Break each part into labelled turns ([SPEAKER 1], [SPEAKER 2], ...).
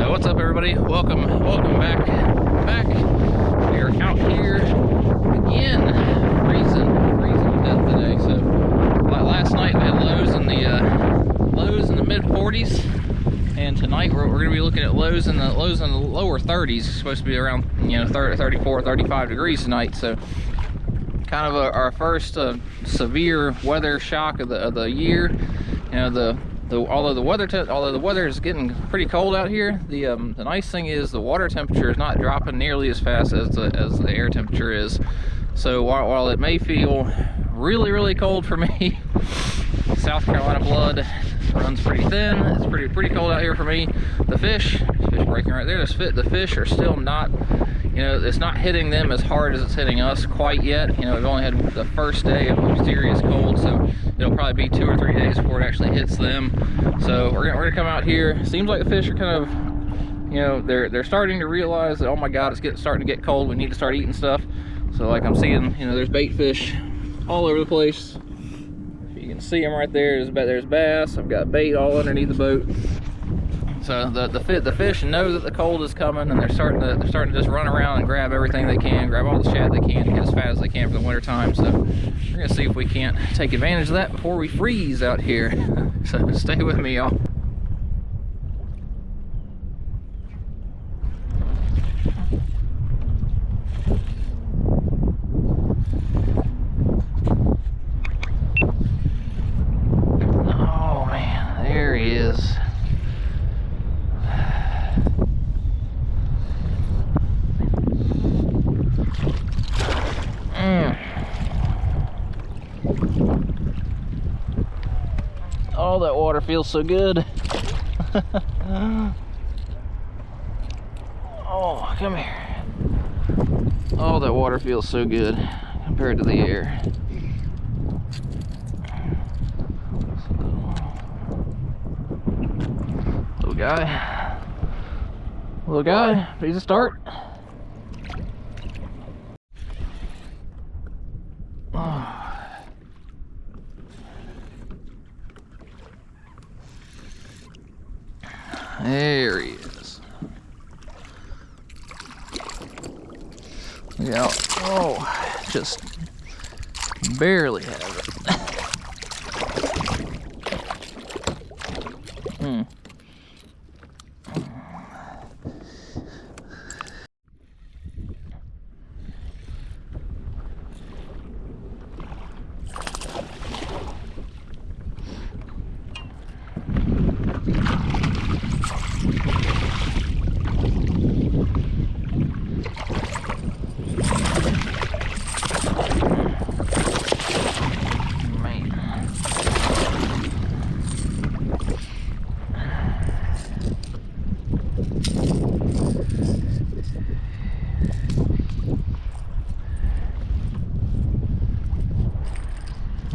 [SPEAKER 1] What's up, everybody? Welcome back. We are out here again, freezing to death today. So last night we had lows in the mid 40s, and tonight we're going to be looking at lows in the lower 30s. It's supposed to be around 34, 35 degrees tonight. So kind of our first severe weather shock of the year. Although the weather is getting pretty cold out here, the nice thing is the water temperature is not dropping nearly as fast as the air temperature is. So while it may feel really cold for me, South Carolina blood runs pretty thin. It's pretty cold out here for me. The fish breaking right there. The fish are still not, it's not hitting them as hard as it's hitting us quite yet. We've only had the first day of mysterious cold, so it'll probably be 2 or 3 days before it actually hits them. So we're gonna come out here. Seems like the fish are kind of, they're starting to realize that, oh my God, it's starting to get cold. We need to start eating stuff. So like I'm seeing, there's bait fish all over the place. If you can see them right there, there's bass. I've got bait all underneath the boat. So the fish know that the cold is coming, and they're starting to just run around and grab everything they can, grab all the shad they can to get as fat as they can for the winter time. So we're gonna see if we can't take advantage of that before we freeze out here. So stay with me, y'all. Oh man, there he is. Oh, that water feels so good. Oh, come here. Oh, that water feels so good compared to the air. Little guy, please start. There he is. Yeah. Oh, just barely have it.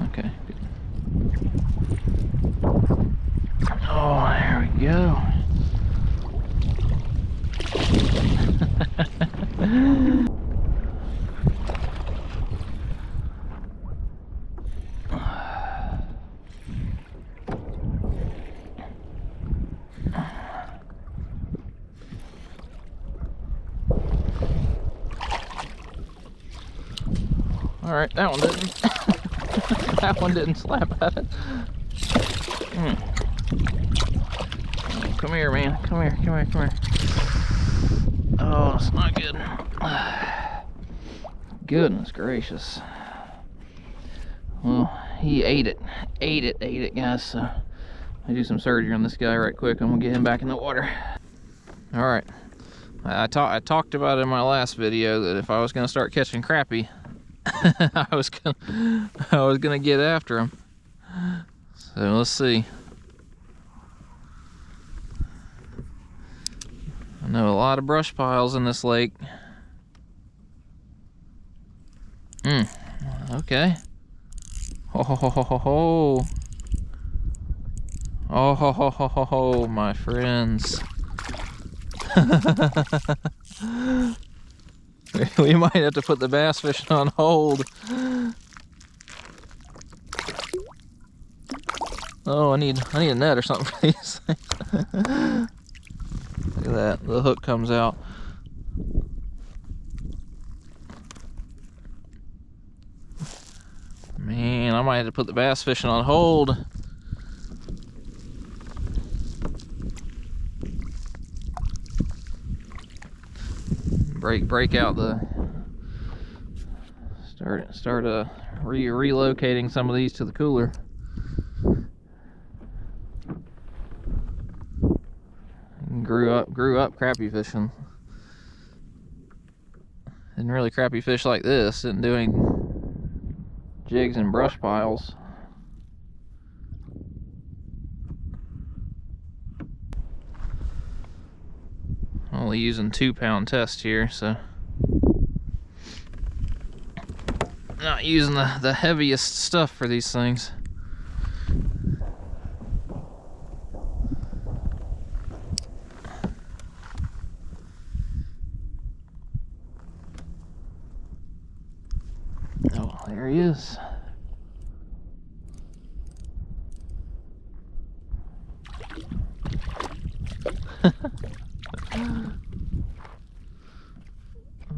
[SPEAKER 1] Okay, good. Oh, there we go. All right, that one didn't. That one didn't slap at it. Oh, come here, man. Come here. Oh, it's not good. Goodness gracious. Well, he ate it, guys. So I do some surgery on this guy right quick. I'm gonna get him back in the water. All right. I talked about in my last video that if I was gonna start catching crappie, I was gonna get after him. So let's see. I know a lot of brush piles in this lake. Okay. Ho ho ho ho ho ho. Oh ho ho ho ho ho, my friends. We might have to put the bass fishing on hold. Oh, I need a net or something for these things. Look at that, the hook comes out. Man, I might have to put the bass fishing on hold. Break out the start relocating some of these to the cooler. Grew up crappie fishing. Didn't really crappie fish like this. Didn't do any jigs and brush piles. Only using 2-pound test here, so not using the heaviest stuff for these things. Oh, there he is.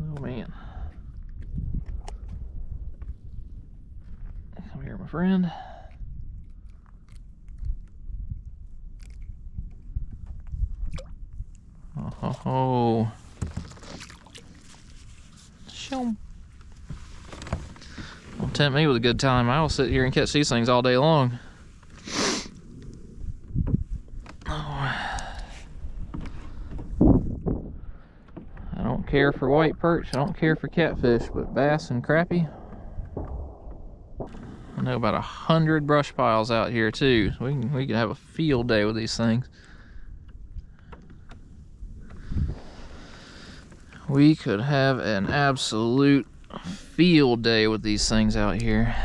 [SPEAKER 1] Oh man. Come here, my friend. Oh ho ho. Shoom. Don't tempt me with a good time. I will sit here and catch these things all day long. I don't care for white perch, I don't care for catfish, but bass and crappie. I know about 100 brush piles out here too. So we can have a field day with these things. We could have an absolute field day with these things out here.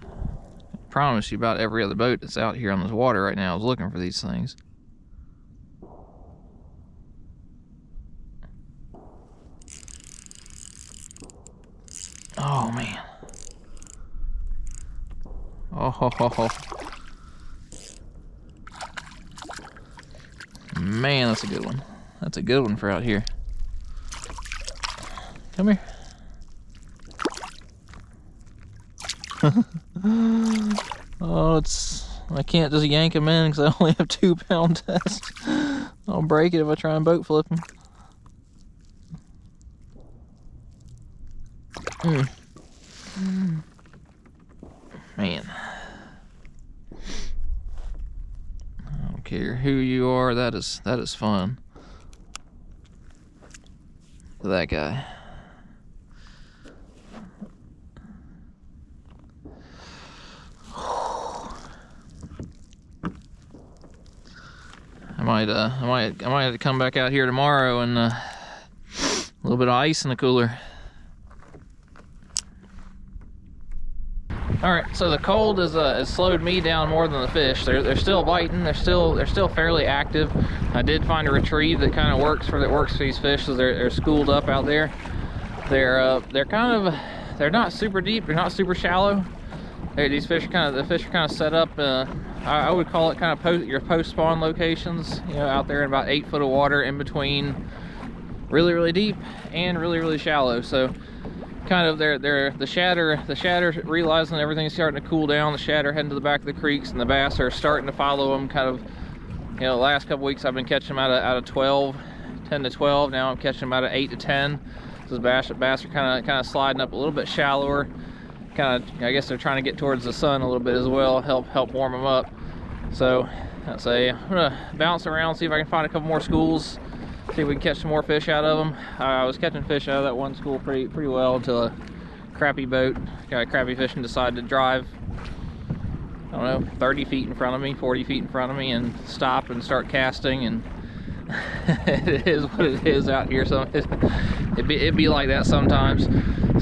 [SPEAKER 1] I promise you, about every other boat that's out here on this water right now is looking for these things. Oh man. Oh ho ho ho. Man, that's a good one. That's a good one for out here. Come here. Oh, I can't just yank him in because I only have 2-pound test. I'll break it if I try and boat flip him. Man. I don't care who you are, that is fun. Look at that guy. I might have to come back out here tomorrow and a little bit of ice in the cooler. All right, so the cold has slowed me down more than the fish. They're still biting. They're still fairly active. I did find a retrieve that kind of works for these fish, so they're schooled up out there. They're not super deep. They're not super shallow. The fish are kind of set up. I would call it kind of your post spawn locations. You know, out there in about 8 foot of water in between, really deep and really shallow. So kind of the shatter realizing everything's starting to cool down. The shatter heading to the back of the creeks, and the bass are starting to follow them. Kind of, you know, the last couple weeks I've been catching them out of 10 to 12. Now I'm catching them out of 8 to 10. So the bass are kind of sliding up a little bit shallower. Kind of, I guess they're trying to get towards the sun a little bit as well, help warm them up. So I'd say I'm gonna bounce around, see if I can find a couple more schools, see if we can catch some more fish out of them. I was catching fish out of that one school pretty well until a crappie boat, crappie fishing, decided to drive, I don't know, 30 feet in front of me, 40 feet in front of me, and stop and start casting. And it is what it is out here. So it'd be like that sometimes.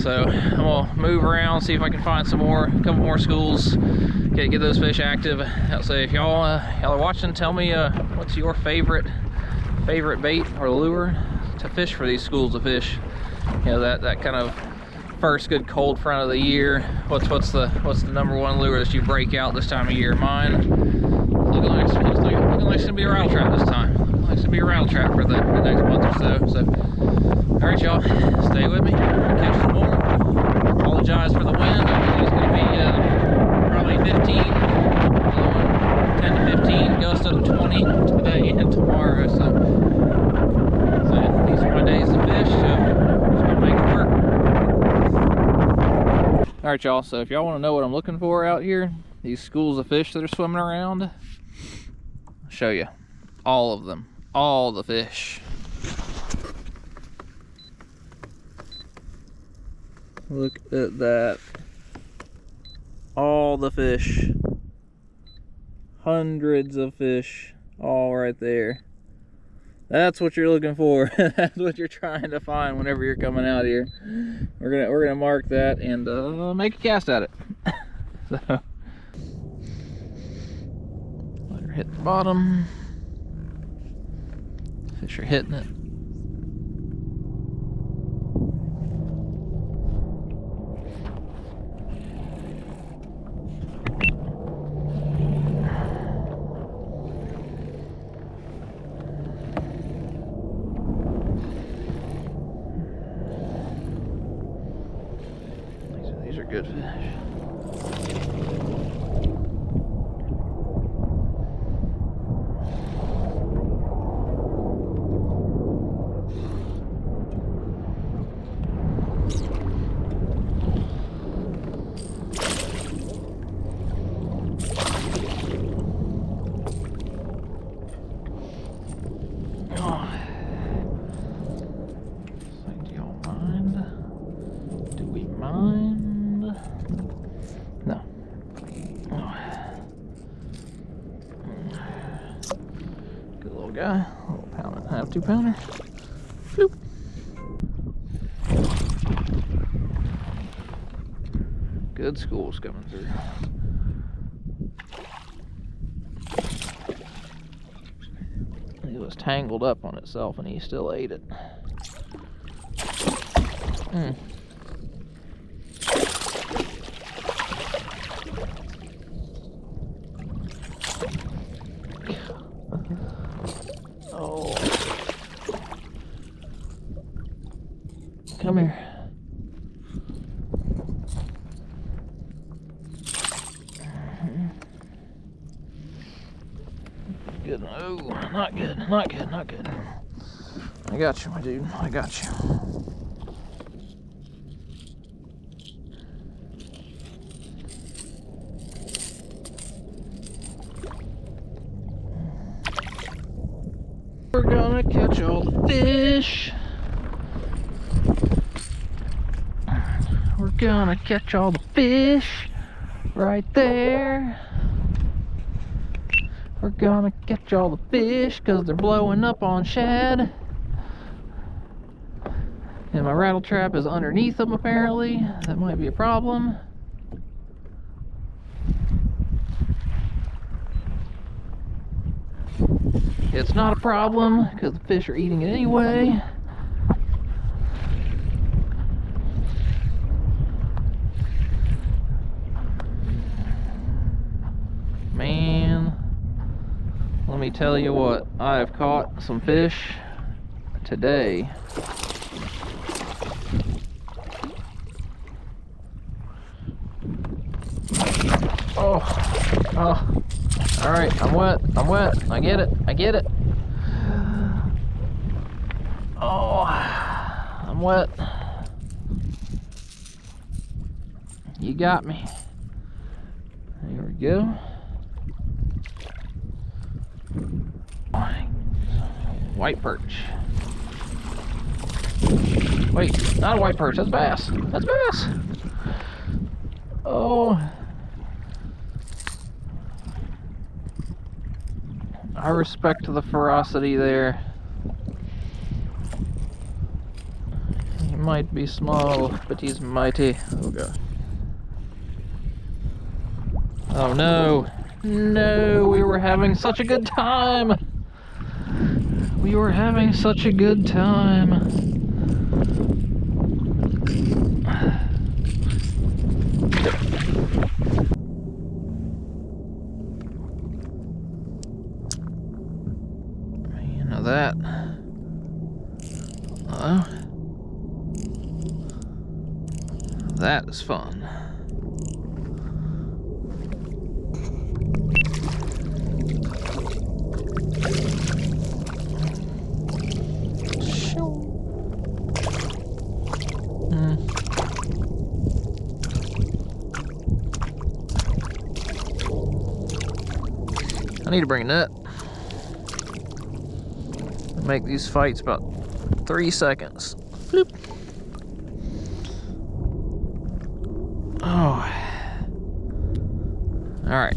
[SPEAKER 1] So I'm gonna move around, see if I can find a couple more schools, get those fish active. I'll say, if y'all are watching, tell me what's your favorite bait or lure to fish for these schools of fish. You know, that kind of first good cold front of the year. What's the number one lure that you break out this time of year? Mine, looking like y'all. Stay with me. Catch some more. Apologize for the wind. I think it's going to be probably 15, 10 to 15, gust up to 20 today and tomorrow. So these are my days to fish, so just going to make it work. All right, y'all. So if y'all want to know what I'm looking for out here, these schools of fish that are swimming around, I'll show you all of them, all the fish. Look at that. All the fish. Hundreds of fish all right there. That's what you're looking for. That's what you're trying to find whenever you're coming out here. We're gonna mark that and make a cast at it. So let her hit the bottom. Fish are hitting it. These are good fish. No. Oh. Good little guy. A little pound and a half, 2 pounder. Bloop. Good schools coming through. It was tangled up on itself and he still ate it. Oh. Come here. Good. Oh, not good, not good, not good. I got you, my dude. I got you. We're gonna catch all the fish. We're gonna catch all the fish right there. We're gonna catch all the fish because they're blowing up on shad. And my rattle trap is underneath them apparently. That might be a problem. It's not a problem because the fish are eating it anyway. Man, let me tell you what, I have caught some fish today. Oh, all right, I'm wet, I get it. Oh, I'm wet. You got me. There we go. White perch. Wait, not a white perch, that's bass. That's bass. Oh. I respect the ferocity there. He might be small, but he's mighty. Oh god. Oh no. No, we were having such a good time. We were having such a good time. Man, now that. Uh-oh. that is fun. I need to bring a net. Make these fights about 3 seconds. Bloop. Oh. All right.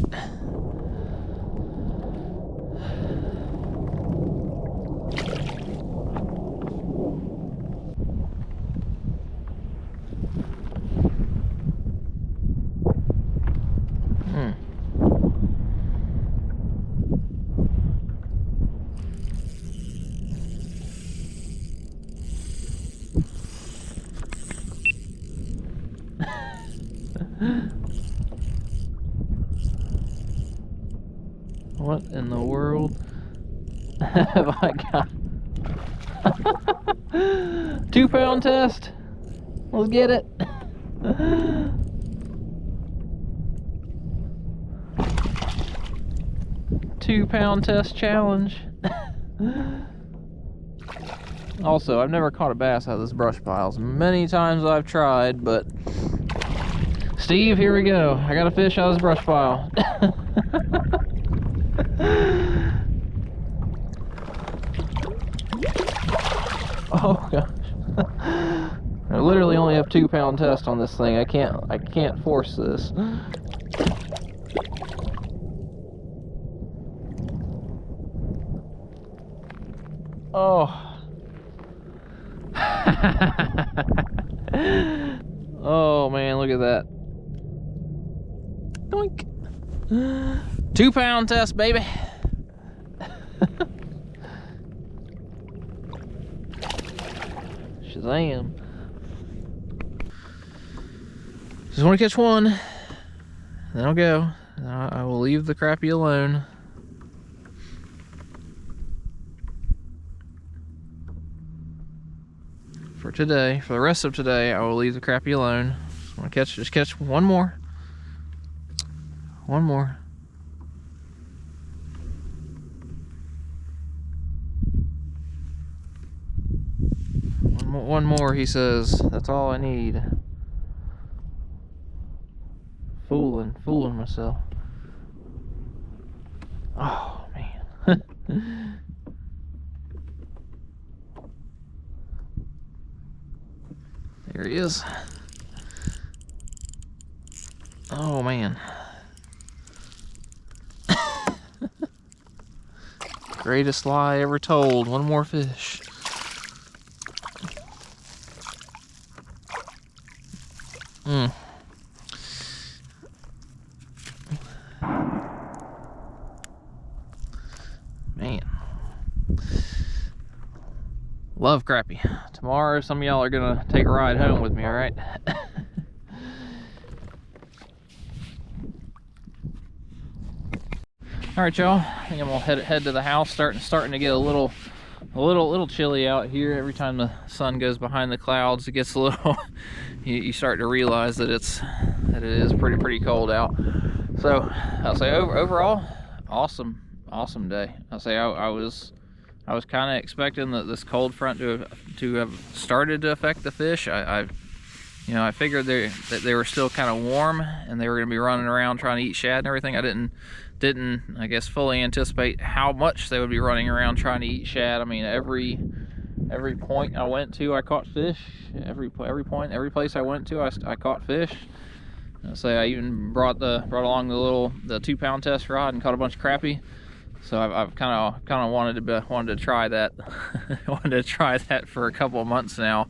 [SPEAKER 1] What in the world have I got? 2 pound test. Let's get it. 2 pound test challenge. Also, I've never caught a bass out of this brush piles. Many times I've tried, but Steve, here we go. I got a fish out of this brush pile. Oh gosh. I literally only have 2 pound test on this thing. I can't force this. Oh. Oh man, look at that. Doink. 2 pound test, baby. Shazam. Just want to catch one, then I'll go. I will leave the crappie alone. For today, for the rest of today, I will leave the crappie alone. Just catch one more. One more. One more, he says. That's all I need. Fooling myself. Oh, man. There he is. Oh, man. Greatest lie ever told. One more fish. Man. Love crappie. Tomorrow, some of y'all are gonna take a ride home with me, all right? All right, y'all. I think I'm gonna head to the house. Starting to get a little chilly out here. Every time the sun goes behind the clouds, it gets a little. you start to realize that it is pretty cold out. So I'll say overall, awesome day. I'll say I was kind of expecting that this cold front to have started to affect the fish. I figured that they were still kind of warm and they were going to be running around trying to eat shad and everything. I didn't I guess fully anticipate how much they would be running around trying to eat shad. I mean, every point I went to, I caught fish. Every place I went to, I caught fish. I even brought along the 2 pound test rod and caught a bunch of crappie. So I've kind of wanted to try that. Wanted to try that for a couple of months now.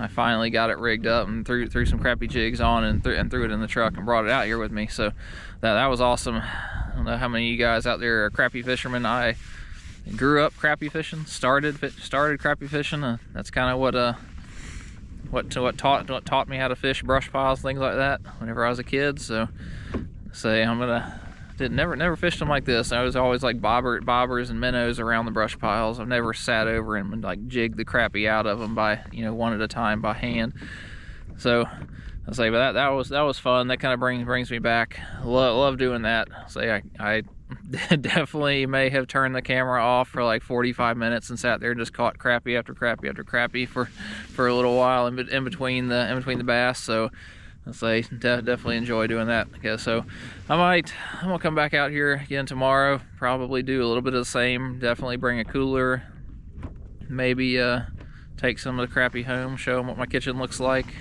[SPEAKER 1] I finally got it rigged up and threw some crappie jigs on and threw it in the truck and brought it out here with me. So that was awesome. I don't know how many of you guys out there are crappie fishermen. I grew up crappie fishing, started crappie fishing. That's kind of what taught me how to fish brush piles, things like that, whenever I was a kid. So never fished them like this. I was always like bobbers and minnows around the brush piles. I've never sat over and like jigged the crappie out of them by one at a time by hand. So I say, but that was fun. That kind of brings me back. Love doing that. Say I definitely may have turned the camera off for like 45 minutes and sat there and just caught crappie after crappie after crappie for a little while in between the bass. So I say definitely enjoy doing that. Okay, so I'm gonna come back out here again tomorrow. Probably do a little bit of the same. Definitely bring a cooler. Maybe take some of the crappie home. Show them what my kitchen looks like.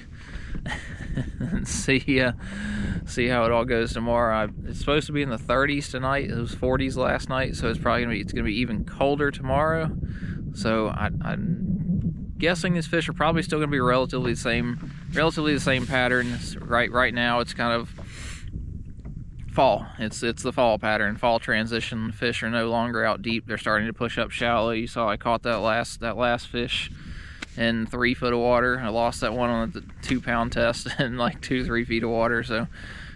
[SPEAKER 1] And see how it all goes tomorrow. It's supposed to be in the 30s tonight. It was 40s last night, so it's probably gonna be even colder tomorrow. So I'm guessing these fish are probably still gonna be relatively the same pattern. Right now it's kind of fall. It's the fall pattern, fall transition. Fish are no longer out deep. They're starting to push up shallow. You saw I caught that last fish in 3 foot of water. I lost that one on the 2-pound test in like 2-3 feet of water. So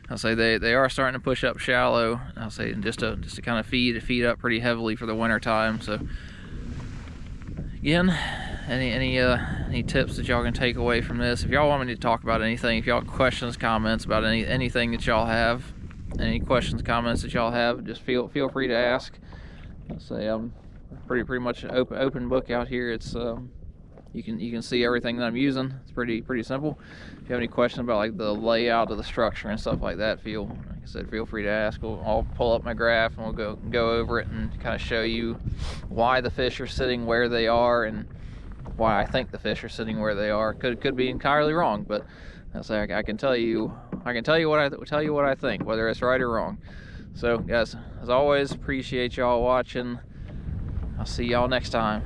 [SPEAKER 1] I'll say they are starting to push up shallow. I'll say just to kind of feed up pretty heavily for the winter time. So again, any tips that y'all can take away from this? If y'all want me to talk about anything, if y'all have questions, comments about anything that y'all have, any questions, comments that y'all have, just feel free to ask. I'll say I'm pretty much an open book out here. It's you can see everything that I'm using. It's pretty simple. If you have any questions about like the layout of the structure and stuff like that, like I said, feel free to ask. I'll pull up my graph and we'll go over it and kind of show you why the fish are sitting where they are and why I think the fish are sitting where they are. Could be entirely wrong, but I'll say I can tell you what I think, whether it's right or wrong. So guys, as always, appreciate y'all watching. I'll see y'all next time.